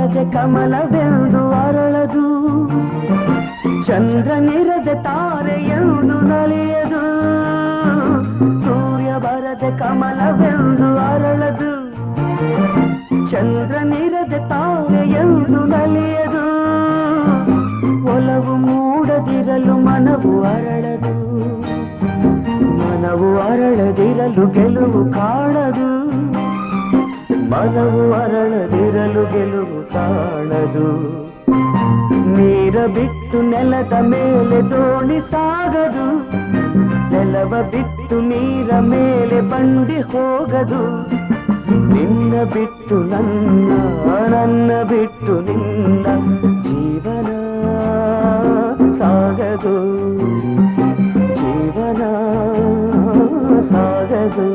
ಬರದೆ ಕಮಲವೆಂದು ಅರಳದು, ಚಂದ್ರನಿರದೆ ತಾರೆಯೆಂದು ನಲಿಯದು. ಸೂರ್ಯ ಬರದೆ ಕಮಲವೆಂದು ಅರಳದು, ಚಂದ್ರನಿರದೆ ತಾರೆಯೆಂದು ನಲಿಯದು. ಒಲವು ಮೂಡದಿರಲು ಮನವು ಅರಳದು, ಮನವು ಅರಳದಿರಲು ಗೆಲುವು ಕಾಣದು. ಮನವು ಅರಳದಿರಲು ಗೆಲುವು ಕಾಣದು. ನೀರ ಬಿಟ್ಟು ನೆಲದ ಮೇಲೆ ದೋಣಿ ಸಾಗದು, ನೆಲವ ಬಿಟ್ಟು ನೀರ ಮೇಲೆ ಬಂಡಿ ಹೋಗದು. ನಿನ್ನ ಬಿಟ್ಟು ನನ್ನ, ನನ್ನ ಬಿಟ್ಟು ನಿನ್ನ ಜೀವನ ಸಾಗದು, ಜೀವನ ಸಾಗದು.